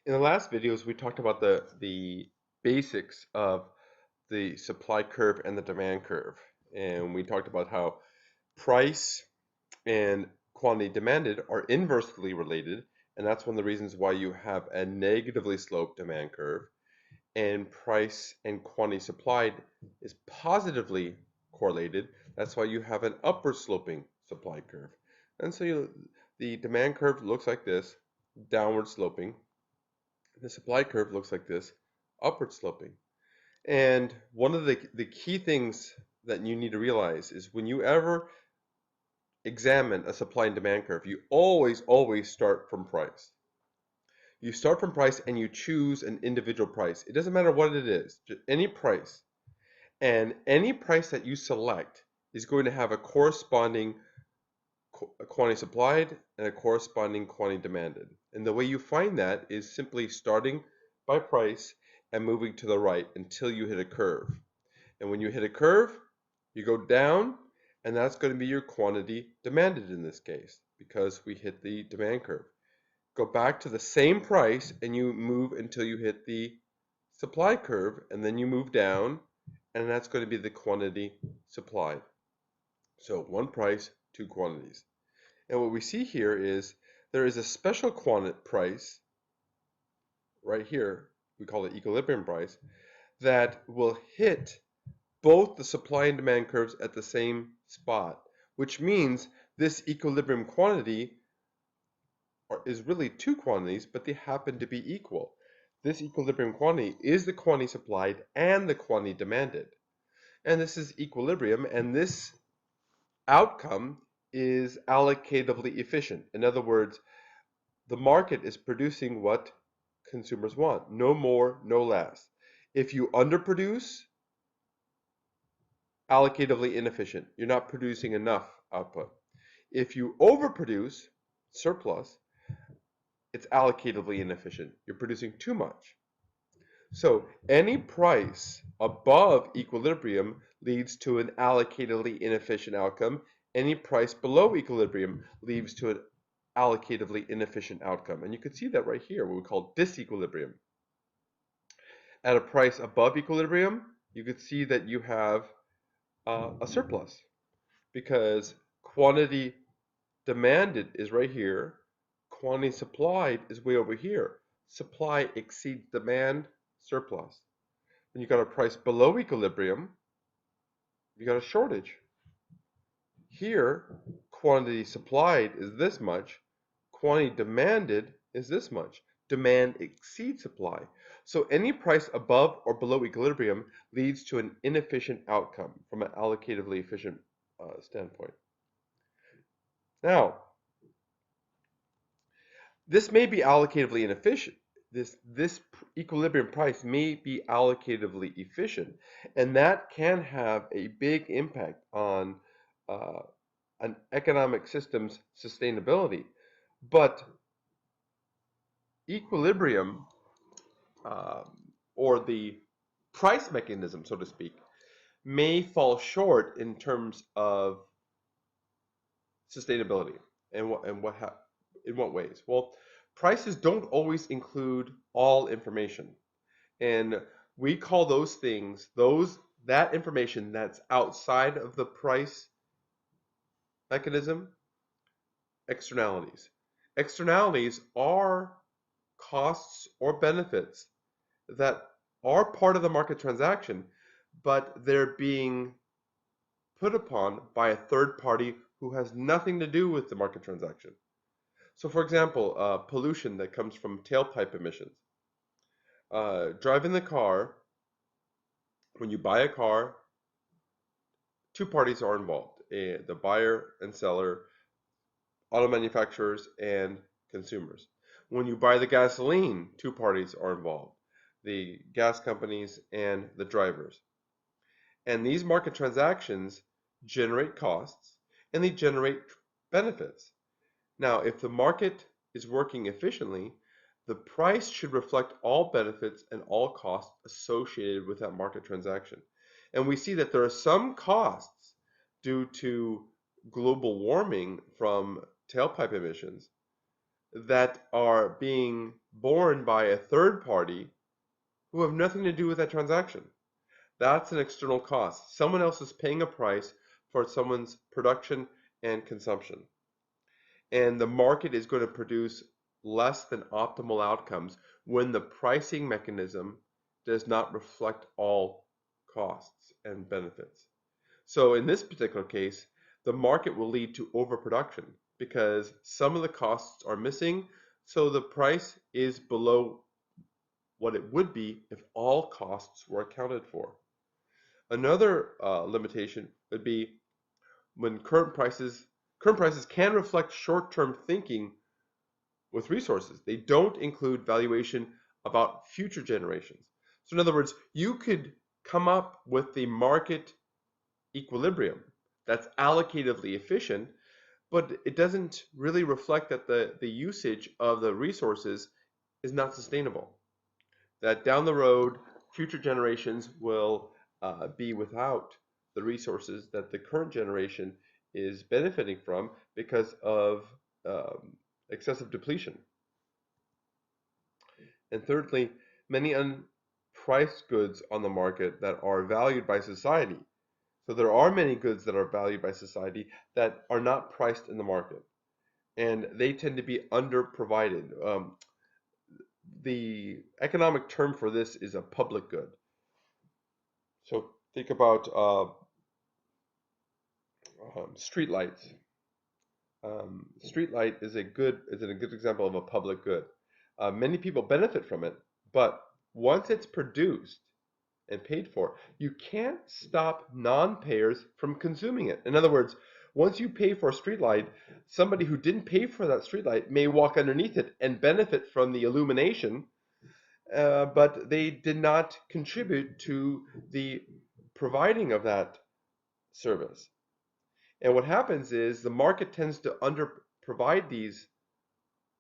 In the last videos, we talked about the basics of the supply curve and the demand curve. And we talked about how price and quantity demanded are inversely related. And that's one of the reasons why you have a negatively sloped demand curve. And price and quantity supplied is positively correlated. That's why you have an upward sloping supply curve. And so the demand curve looks like this, downward sloping. The supply curve looks like this, upward sloping. And one of the key things that you need to realize is when you ever examine a supply and demand curve, you always start from price. You start from price and you choose an individual price. It doesn't matter what it is, just any price. And any price that you select is going to have a corresponding quantity supplied and a corresponding quantity demanded. And the way you find that is simply starting by price and moving to the right until you hit a curve. And when you hit a curve, you go down, and that's going to be your quantity demanded in this case because we hit the demand curve. Go back to the same price and you move until you hit the supply curve, and then you move down, and that's going to be the quantity supplied. So one price, two quantities. And what we see here is there is a special price right here, we call it equilibrium price, that will hit both the supply and demand curves at the same spot, which means this equilibrium quantity is really two quantities, but they happen to be equal. This equilibrium quantity is the quantity supplied and the quantity demanded. And this is equilibrium, and this outcome is allocatively efficient. In other words, the market is producing what consumers want, no more, no less. If you underproduce, allocatively inefficient. You're not producing enough output. If you overproduce, surplus, it's allocatively inefficient. You're producing too much. So any price above equilibrium leads to an allocatively inefficient outcome. Any price below equilibrium leads to an allocatively inefficient outcome. And you can see that right here, what we call disequilibrium. At a price above equilibrium, you could see that you have a surplus because quantity demanded is right here, quantity supplied is way over here. Supply exceeds demand, surplus. When you got a price below equilibrium, you got a shortage. Here, quantity supplied is this much, quantity demanded is this much. Demand exceeds supply. So any price above or below equilibrium leads to an inefficient outcome from an allocatively efficient standpoint. Now, this may be allocatively inefficient. This equilibrium price may be allocatively efficient, and that can have a big impact on uh, an economic system's sustainability. But equilibrium, or the price mechanism, so to speak, may fall short in terms of sustainability. In what ways? Well, prices don't always include all information, and we call those things that information that's outside of the price mechanism externalities. Externalities are costs or benefits that are part of the market transaction, but they're being put upon by a third party who has nothing to do with the market transaction. So, for example, pollution that comes from tailpipe emissions. Driving the car, when you buy a car, two parties are involved, the buyer and seller, auto manufacturers, and consumers. When you buy the gasoline, two parties are involved, the gas companies and the drivers. And these market transactions generate costs and they generate benefits. Now, if the market is working efficiently, the price should reflect all benefits and all costs associated with that market transaction. And we see that there are some costs due to global warming from tailpipe emissions that are being borne by a third party who have nothing to do with that transaction. That's an external cost. Someone else is paying a price for someone's production and consumption. And the market is going to produce less than optimal outcomes when the pricing mechanism does not reflect all costs and benefits. So in this particular case, the market will lead to overproduction because some of the costs are missing, so the price is below what it would be if all costs were accounted for. Another limitation would be when current prices can reflect short-term thinking with resources. They don't include valuation about future generations. So in other words, you could come up with the market equilibrium that's allocatively efficient, but it doesn't really reflect that the usage of the resources is not sustainable. That down the road, future generations will be without the resources that the current generation is benefiting from because of excessive depletion. And thirdly, many unpriced goods on the market that are valued by society. So there are many goods that are valued by society that are not priced in the market, and they tend to be underprovided. The economic term for this is a public good. So think about street lights. Street light is a good example of a public good. Many people benefit from it, but once it's produced and paid for, you can't stop non-payers from consuming it. In other words, once you pay for a streetlight, somebody who didn't pay for that streetlight may walk underneath it and benefit from the illumination, but they did not contribute to the providing of that service. And what happens is the market tends to under provide these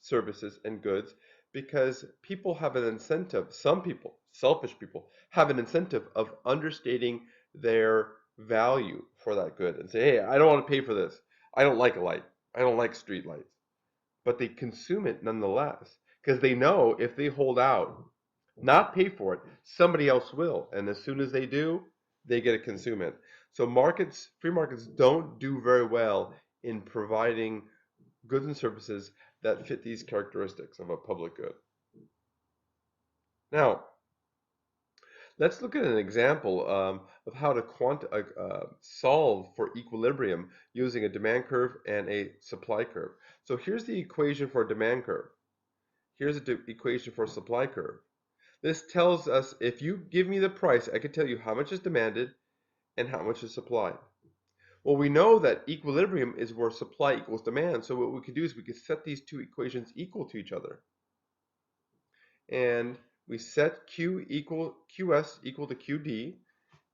services and goods because people have an incentive, some people, selfish people, have an incentive of understating their value for that good and say, hey, I don't want to pay for this. I don't like a light. I don't like street lights. But they consume it nonetheless because they know if they hold out, not pay for it, somebody else will. And as soon as they do, they get to consume it. So free markets don't do very well in providing goods and services that fit these characteristics of a public good. Now, let's look at an example of how to solve for equilibrium using a demand curve and a supply curve. So here's the equation for a demand curve. Here's the equation for a supply curve. This tells us if you give me the price, I can tell you how much is demanded and how much is supplied. Well, we know that equilibrium is where supply equals demand. So what we could do is we could set these two equations equal to each other. And we set QS equal to QD,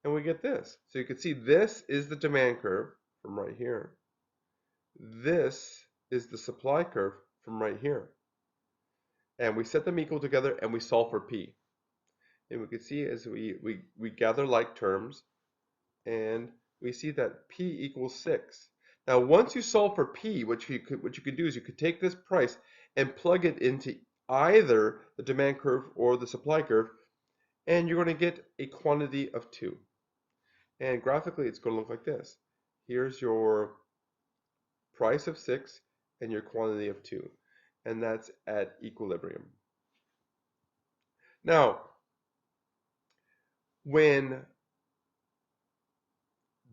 and we get this. So you can see this is the demand curve from right here. This is the supply curve from right here. And we set them equal together and we solve for P. And we can see as we gather like terms, and we see that P equals 6. Now, once you solve for P, what you could do is you could take this price and plug it into either the demand curve or the supply curve, and you're going to get a quantity of 2. And graphically, it's going to look like this. Here's your price of 6 and your quantity of 2, and that's at equilibrium. Now, when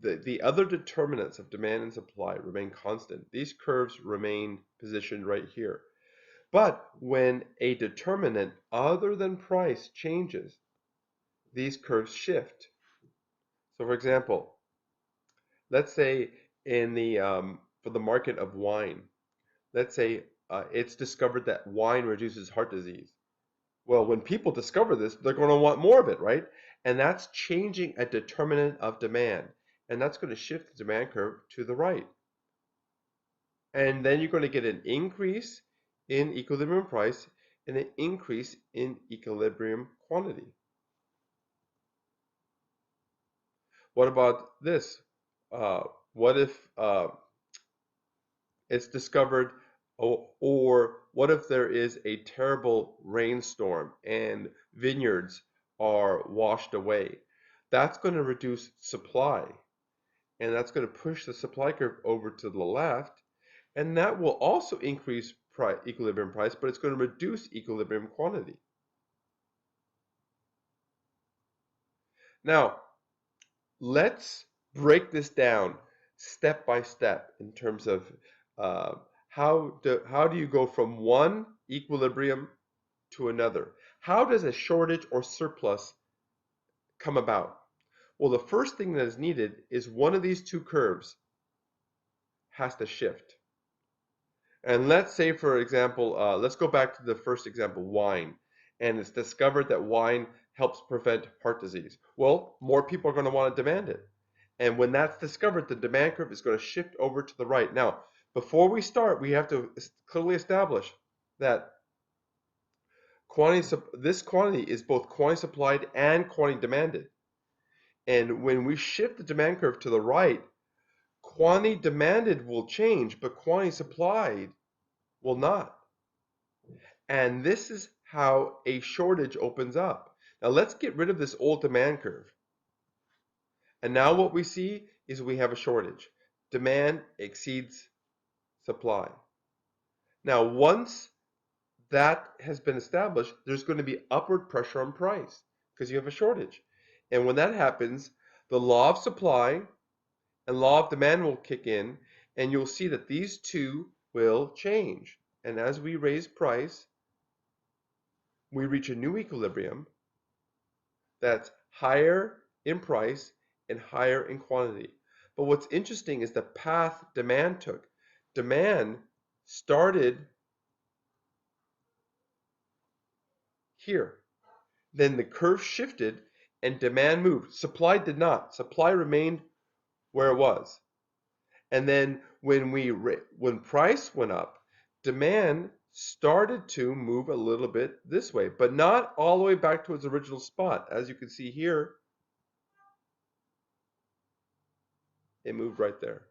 the other determinants of demand and supply remain constant, these curves remain positioned right here. But when a determinant other than price changes, these curves shift. So for example, let's say in the for the market of wine, let's say it's discovered that wine reduces heart disease. Well, when people discover this, they're going to want more of it, right? And that's changing a determinant of demand. And that's going to shift the demand curve to the right. And then you're going to get an increase in equilibrium price and an increase in equilibrium quantity. What about this? What if it's discovered Or what if there is a terrible rainstorm and vineyards are washed away? That's going to reduce supply, and that's going to push the supply curve over to the left, and that will also increase equilibrium price, but it's going to reduce equilibrium quantity. Now, let's break this down step by step in terms of uh, how do you go from one equilibrium to another? How does a shortage or surplus come about? Well, the first thing that is needed is one of these two curves has to shift. And let's say, for example, let's go back to the first example, wine. And it's discovered that wine helps prevent heart disease. Well, more people are going to want to demand it. And when that's discovered, the demand curve is going to shift over to the right. Now, before we start, we have to clearly establish that this quantity is both quantity supplied and quantity demanded. And when we shift the demand curve to the right, quantity demanded will change, but quantity supplied will not. And this is how a shortage opens up. Now let's get rid of this old demand curve. And now what we see is we have a shortage. Demand exceeds supply. Now once that has been established, there's going to be upward pressure on price because you have a shortage. And when that happens, the law of supply and law of demand will kick in, and you'll see that these two will change. And as we raise price, we reach a new equilibrium that's higher in price and higher in quantity. But what's interesting is the path demand took. Demand started here. Then the curve shifted and demand moved. Supply did not. Supply remained where it was. And then when price went up, demand started to move a little bit this way, but not all the way back to its original spot. As you can see here, it moved right there.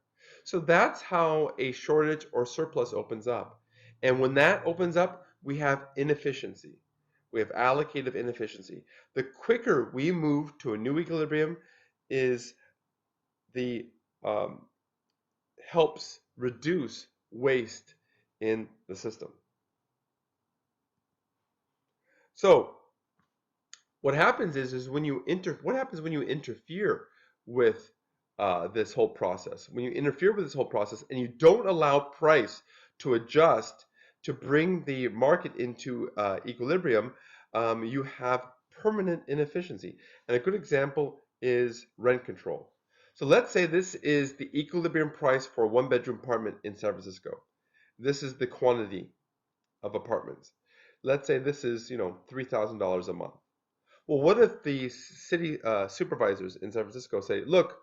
So that's how a shortage or surplus opens up. And when that opens up, we have inefficiency. We have allocative inefficiency. The quicker we move to a new equilibrium is the helps reduce waste in the system. So what happens is when you what happens when you interfere with this whole process? When you interfere with this whole process and you don't allow price to adjust to bring the market into equilibrium, you have permanent inefficiency. And a good example is rent control. So let's say this is the equilibrium price for a one-bedroom apartment in San Francisco. This is the quantity of apartments. Let's say this is, $3,000 a month. Well, what if the city supervisors in San Francisco say, look,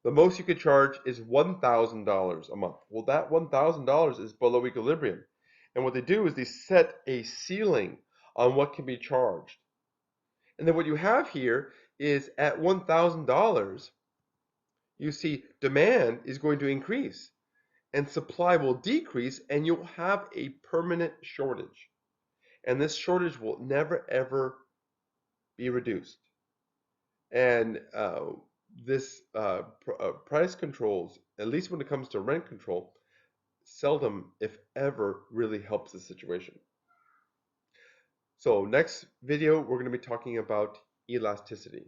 the most you could charge is $1,000 a month. Well, that $1,000 is below equilibrium. And what they do is they set a ceiling on what can be charged. And then what you have here is at $1,000, you see demand is going to increase and supply will decrease, and you'll have a permanent shortage. And this shortage will never ever be reduced. And this price controls, at least when it comes to rent control, seldom, if ever, really helps the situation. So next video, we're going to be talking about elasticity.